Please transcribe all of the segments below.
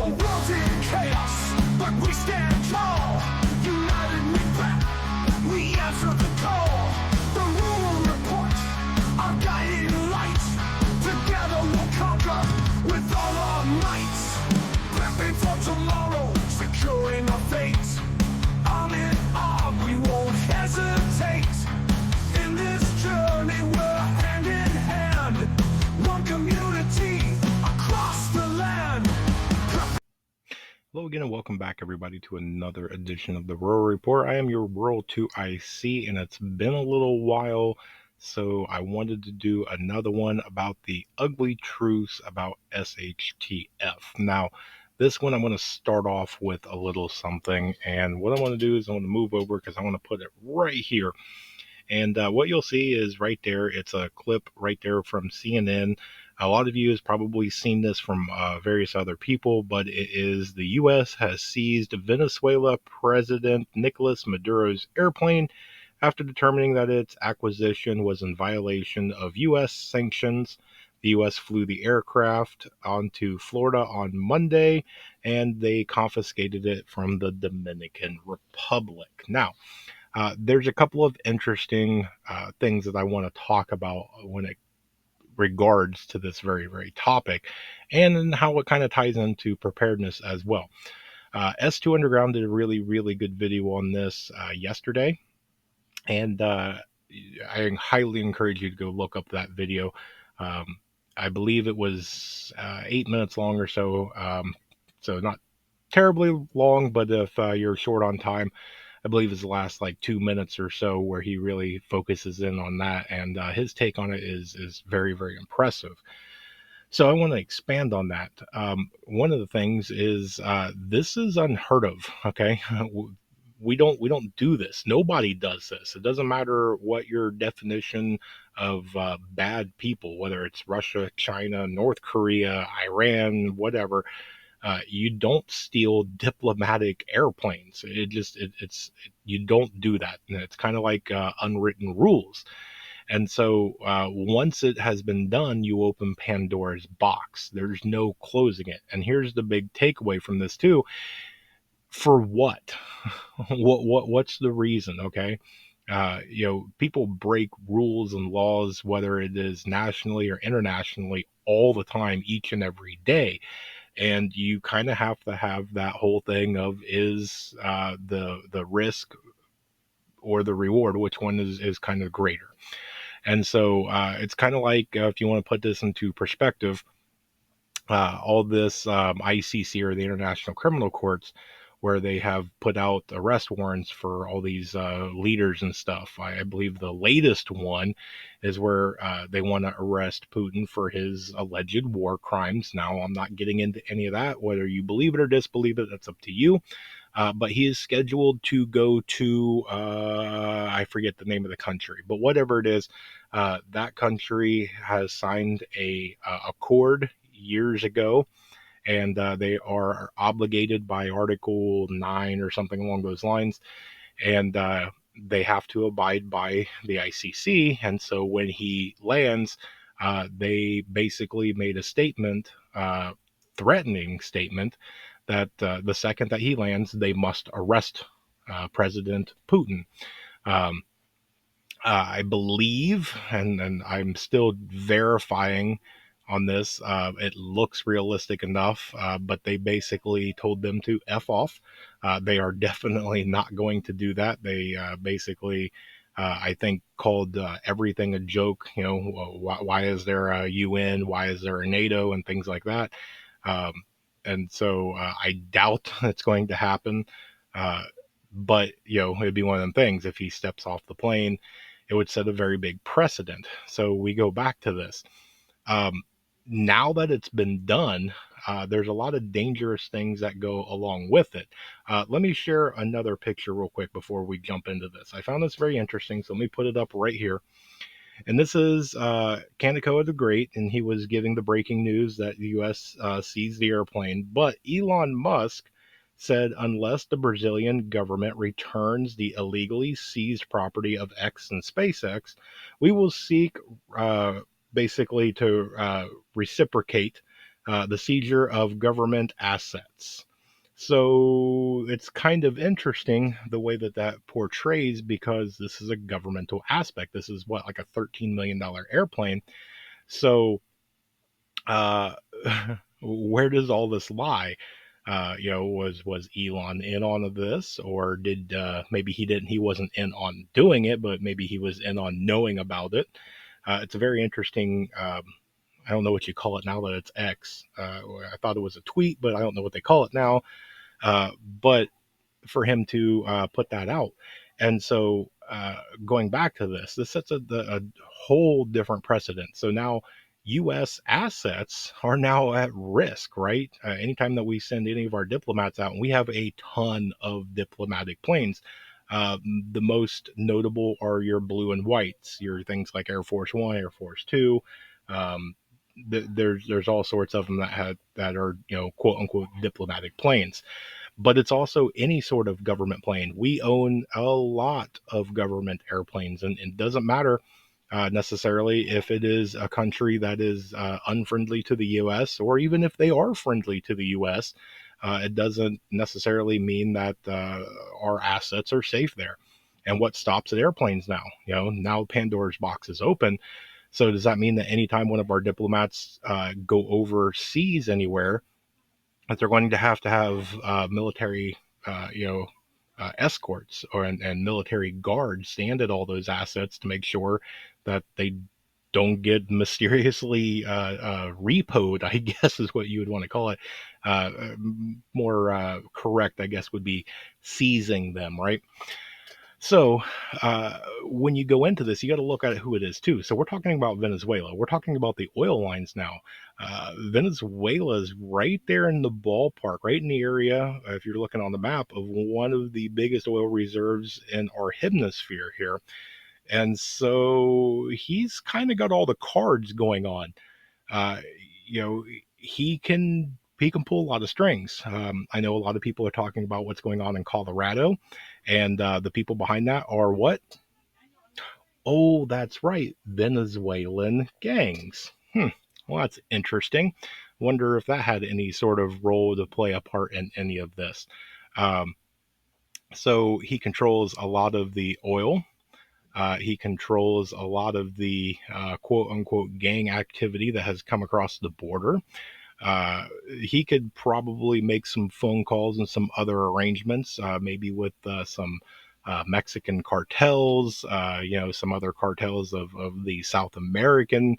world's in chaos, but we stand tall. United we back, we answer the call. The Rule Report, our guiding light. Together we'll conquer with all our might. Prepping for tomorrow, securing our fate. Arm in arm, we won't hesitate. In this journey, we're hand in hand. One community across the land. Hello again and welcome back everybody to another edition of the Rural Report. I am your Rural 2IC and it's been a little while, so I wanted to do another one about the ugly truths about SHTF. Now, this one I'm going to start off with a little something, and what I want to do is I want to move over because I want to put it right here. And what you'll see is right there, it's a clip right there from CNN. A lot of you has probably seen this from various other people, but it is the U.S. has seized Venezuela President Nicolas Maduro's airplane after determining that its acquisition was in violation of U.S. sanctions. The U.S. flew the aircraft onto Florida on Monday, and they confiscated it from the Dominican Republic. Now, there's a couple of interesting things that I want to talk about when it regards to this very, very topic, and how it kind of ties into preparedness as well. S2 Underground did a really, really good video on this yesterday, and I highly encourage you to go look up that video. I believe it was 8 minutes long or so, so not terribly long, but if you're short on time, I believe it's the last like 2 minutes or so where he really focuses in on that, and his take on it is very, very impressive. So I want to expand on that. One of the things is this is unheard of. Okay, we don't do this. Nobody does this. It doesn't matter what your definition of bad people, whether it's Russia, China, North Korea, Iran, whatever. You don't steal diplomatic airplanes. You don't do that. And it's kind of like unwritten rules. And so once it has been done, you open Pandora's box. There's no closing it. And here's the big takeaway from this too. For what? What's the reason? Okay. People break rules and laws, whether it is nationally or internationally, all the time, each and every day. And you kind of have to have that whole thing of is the risk or the reward, which one is kind of greater. And so it's kind of like if you want to put this into perspective, all this ICC or the International Criminal Courts, where they have put out arrest warrants for all these leaders and stuff. I believe the latest one is where they want to arrest Putin for his alleged war crimes. Now, I'm not getting into any of that. Whether you believe it or disbelieve it, that's up to you. But he is scheduled to go to, I forget the name of the country, but whatever it is, that country has signed a accord years ago, and they are obligated by Article 9 or something along those lines, and they have to abide by the ICC. And so when he lands, they basically made a statement, threatening statement, that the second that he lands, they must arrest President Putin. I believe, and I'm still verifying on this, it looks realistic enough, but they basically told them to F off. They are definitely not going to do that. They basically, I think, called everything a joke. Why is there a UN? Why is there a NATO? And things like that. And so I doubt it's going to happen. But, it'd be one of them things. If he steps off the plane, it would set a very big precedent. So we go back to this. Now that it's been done, there's a lot of dangerous things that go along with it. Let me share another picture real quick before we jump into this. I found this very interesting, so let me put it up right here. And this is Kaneko the Great, and he was giving the breaking news that the U.S. seized the airplane. But Elon Musk said unless the Brazilian government returns the illegally seized property of X and SpaceX, we will seek basically to reciprocate the seizure of government assets. So it's kind of interesting the way that that portrays, because this is a governmental aspect. This is what, like a $13 million airplane. So uh, where does all this lie? Was Elon in on this, or did maybe he wasn't in on doing it, but maybe he was in on knowing about it. It's a very interesting. I don't know what you call it now that it's X. I thought it was a tweet, but I don't know what they call it now. But for him to put that out. And so going back to this sets a whole different precedent. So now U.S. assets are now at risk, right? Anytime that we send any of our diplomats out, and we have a ton of diplomatic planes. Uh, the most notable are your blue and whites, your things like Air Force One, Air Force Two. Um, there's all sorts of them that are quote unquote diplomatic planes, but it's also any sort of government plane. We own a lot of government airplanes, and it doesn't matter necessarily if it is a country that is unfriendly to the U.S., or even if they are friendly to the U.S. It doesn't necessarily mean that our assets are safe there. And what stops at airplanes now? Now Pandora's box is open. So does that mean that anytime one of our diplomats go overseas anywhere, that they're going to have military, escorts and military guards stand at all those assets to make sure that they don't get mysteriously repoed, I guess is what you would want to call it. More correct, I guess, would be seizing them, right? So, when you go into this, you got to look at who it is too. So, we're talking about Venezuela. We're talking about the oil lines now. Venezuela is right there in the ballpark, right in the area, if you're looking on the map, of one of the biggest oil reserves in our hemisphere here. And so, he's kind of got all the cards going on. Uh, you know, he can pull a lot of strings. I know a lot of people are talking about what's going on in Colorado, and the people behind that are what? Oh, that's right, Venezuelan gangs. Well, that's interesting. Wonder if that had any sort of role to play a part in any of this. Um, so he controls a lot of the oil. He controls a lot of the quote unquote gang activity that has come across the border. He could probably make some phone calls and some other arrangements, maybe with some Mexican cartels, some other cartels of the South American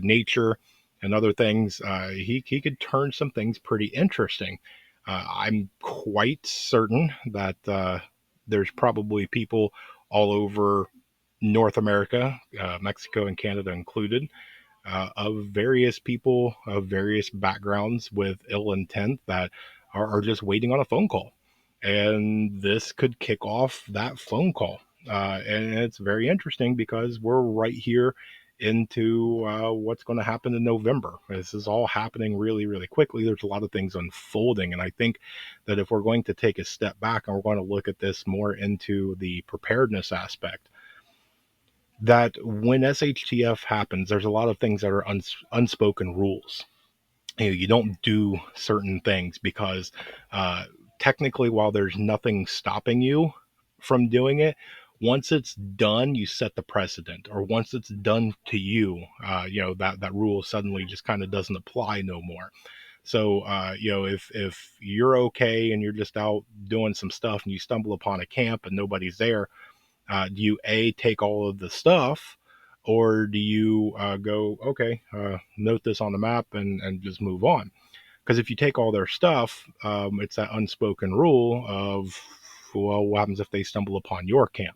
nature and other things. He could turn some things pretty interesting. I'm quite certain that there's probably people all over North America, Mexico and Canada included, of various people of various backgrounds with ill intent that are just waiting on a phone call. And this could kick off that phone call. And it's very interesting because we're right here into what's going to happen in November. This is all happening really, really quickly. There's a lot of things unfolding. And I think that if we're going to take a step back and we're going to look at this more into the preparedness aspect, that when SHTF happens, there's a lot of things that are unspoken rules. You don't do certain things because uh, technically, while there's nothing stopping you from doing it, once it's done, you set the precedent. Or once it's done to you, that rule suddenly just kind of doesn't apply no more. So, if you're okay and you're just out doing some stuff and you stumble upon a camp and nobody's there, do you take all of the stuff, or do you go, okay, note this on the map and just move on? Because if you take all their stuff, it's that unspoken rule of, well, what happens if they stumble upon your camp,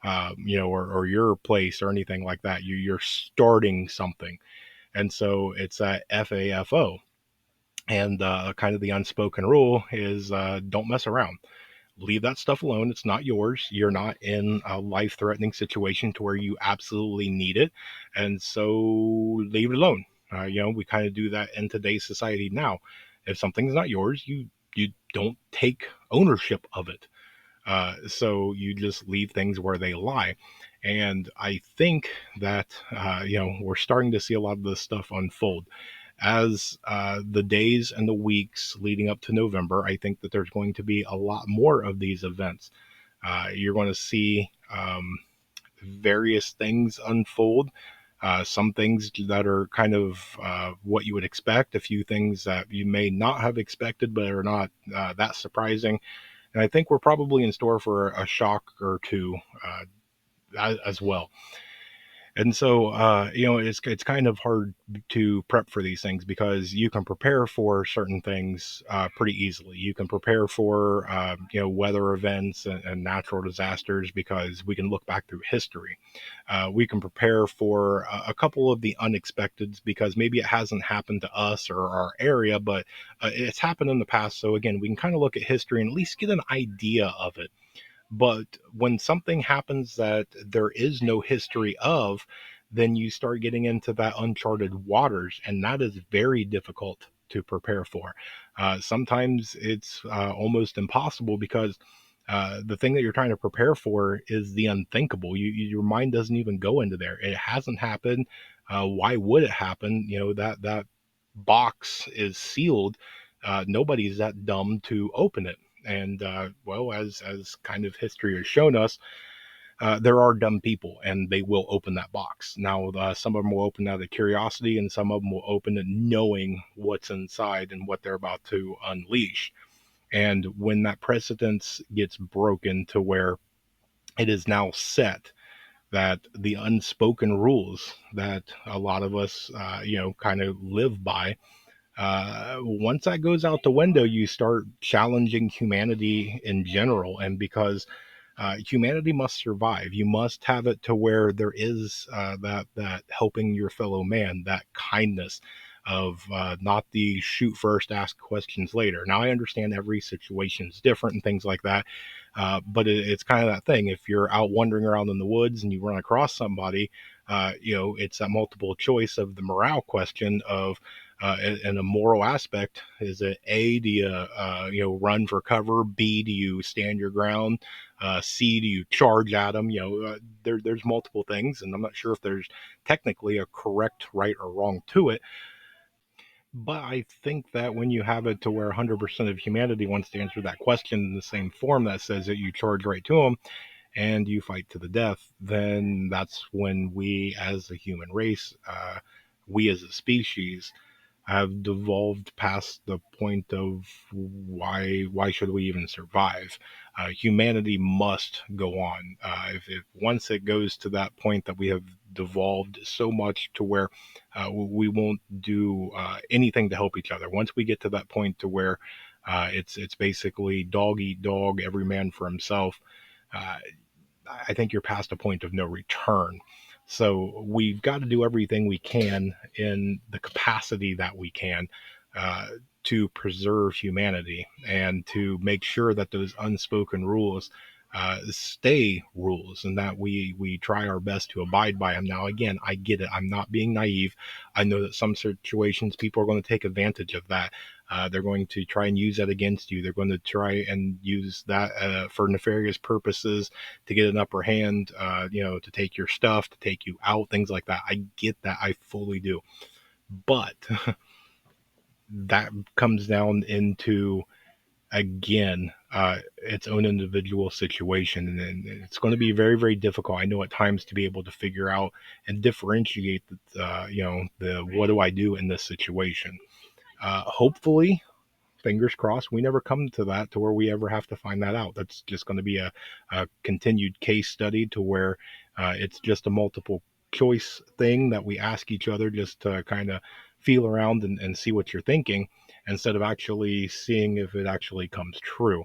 or your place or anything like that? You're starting something. And so it's that FAFO. And kind of the unspoken rule is don't mess around. Leave that stuff alone. It's not yours. You're not in a life threatening situation to where you absolutely need it. And so leave it alone. We kind of do that in today's society now. If something's not yours, you don't take ownership of it. So you just leave things where they lie. And I think that, we're starting to see a lot of this stuff unfold. as the days and the weeks leading up to November, I think that there's going to be a lot more of these events. You're going to see various things unfold. Some things that are kind of what you would expect, a few things that you may not have expected but are not that surprising. And I think we're probably in store for a shock or two as well. And so, it's kind of hard to prep for these things because you can prepare for certain things pretty easily. You can prepare for, weather events and natural disasters because we can look back through history. We can prepare for a couple of the unexpecteds because maybe it hasn't happened to us or our area, but it's happened in the past. So again, we can kind of look at history and at least get an idea of it. But when something happens that there is no history of, then you start getting into that uncharted waters, and that is very difficult to prepare for. Sometimes it's almost impossible because the thing that you're trying to prepare for is the unthinkable. Your mind doesn't even go into there. It hasn't happened. Why would it happen? That box is sealed. Nobody's that dumb to open it. And well, as kind of history has shown us, there are dumb people, and they will open that box. Now, some of them will open out of curiosity, and some of them will open it knowing what's inside and what they're about to unleash. And when that precedence gets broken to where it is now set that the unspoken rules that a lot of us, kind of live by, once that goes out the window, you start challenging humanity in general. And because humanity must survive, you must have it to where there is that helping your fellow man, that kindness of not the shoot first, ask questions later. Now, I understand every situation is different and things like that, but it's kind of that thing. If you're out wandering around in the woods and you run across somebody, it's a multiple choice of the morale question of and a moral aspect. Is it A, do you run for cover? B, do you stand your ground? C, do you charge at them? There's multiple things, and I'm not sure if there's technically a correct right or wrong to it. But I think that when you have it to where 100% of humanity wants to answer that question in the same form that says that you charge right to them and you fight to the death, then that's when we as a human race, we as a species, have devolved past the point of why should we even survive? Humanity must go on. If once it goes to that point that we have devolved so much to where we won't do anything to help each other. Once we get to that point to where it's basically dog eat dog, every man for himself. Uh, I think you're past a point of no return. So we've got to do everything we can in the capacity that we can uh, to preserve humanity and to make sure that those unspoken rules stay rules and that we try our best to abide by them. Now, again, I get it. I'm not being naive. I know that some situations people are going to take advantage of that. They're going to try and use that against you. They're going to try and use that for nefarious purposes to get an upper hand, to take your stuff, to take you out, things like that. I get that. I fully do. But that comes down into, again, its own individual situation. And it's going to be very, very difficult, I know, at times to be able to figure out and differentiate the what do I do in this situation. Hopefully, fingers crossed, we never come to that to where we ever have to find that out. That's just going to be a continued case study to where it's just a multiple choice thing that we ask each other just to kind of feel around and see what you're thinking instead of actually seeing if it actually comes true.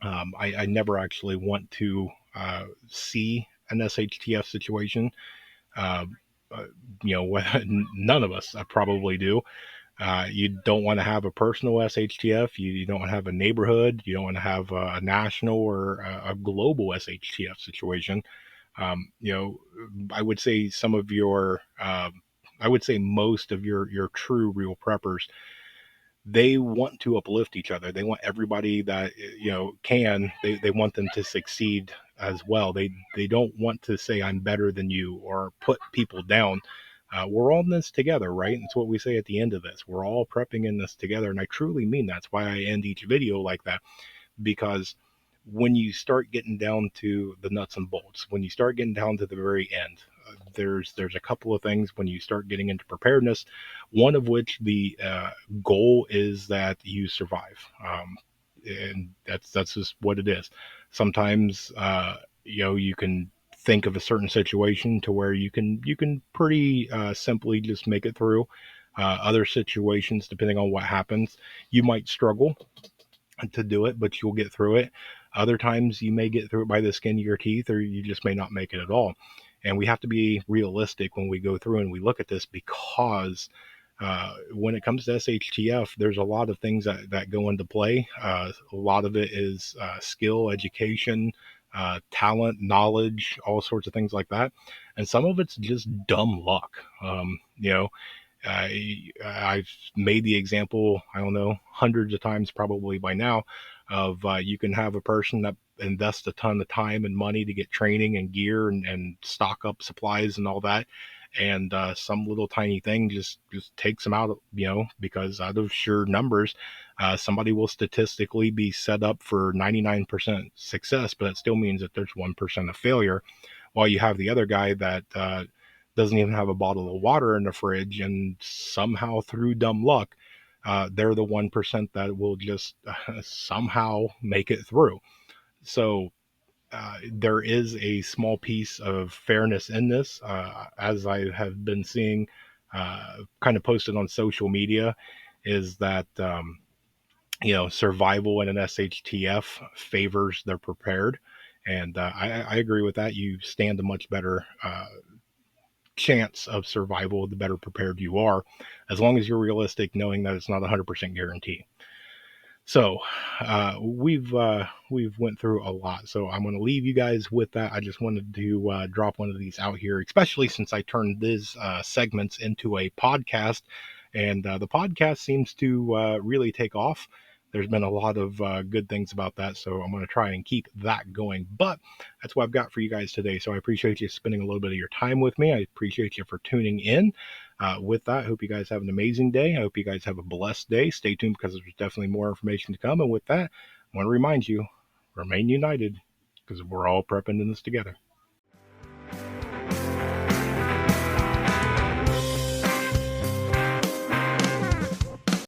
I never actually want to see an SHTF situation. Uh, None of us probably do. You don't want to have a personal SHTF. You don't want to have a neighborhood. You don't want to have a national or a global SHTF situation. I would say I would say most of your true real preppers, they want to uplift each other. They want everybody that can. They want them to succeed as well. They don't want to say I'm better than you or put people down. We're all in this together, right? And it's what we say at the end of this. We're all prepping in this together. And I truly mean that's why I end each video like that, because when you start getting down to the nuts and bolts, when you start getting down to the very end, there's a couple of things when you start getting into preparedness. One of which the goal is that you survive, and that's just what it is. Sometimes you can think of a certain situation to where you can pretty simply just make it through. Other situations, depending on what happens, you might struggle to do it, but you'll get through it. Other times you may get through it by the skin of your teeth, or you just may not make it at all. And we have to be realistic when we go through and we look at this, because when it comes to SHTF, there's a lot of things that go into play. A lot of it is skill, education, talent, knowledge, all sorts of things like that. And some of it's just dumb luck. I've made the example, I don't know, hundreds of times probably by now, of you can have a person that invests a ton of time and money to get training and gear and stock up supplies and all that. And some little tiny thing just takes them out, because out of sheer numbers, somebody will statistically be set up for 99% success, but that still means that there's 1% of failure, while you have the other guy that doesn't even have a bottle of water in the fridge, and somehow through dumb luck, they're the 1% that will just somehow make it through. So there is a small piece of fairness in this, as I have been seeing kind of posted on social media, is that survival in an SHTF favors the prepared. And I agree with that. You stand a much better chance of survival the better prepared you are, as long as you're realistic, knowing that it's not 100% guarantee. So we've went through a lot, so I'm going to leave you guys with that. I just wanted to drop one of these out here, especially since I turned these segments into a podcast, and the podcast seems to really take off. There's been a lot of good things about that, so I'm going to try and keep that going. But that's what I've got for you guys today. So I appreciate you spending a little bit of your time with me. I appreciate you for tuning in. With that, I hope you guys have an amazing day. I hope you guys have a blessed day. Stay tuned, because there's definitely more information to come. And with that, I want to remind you, remain united, because we're all prepping in this together.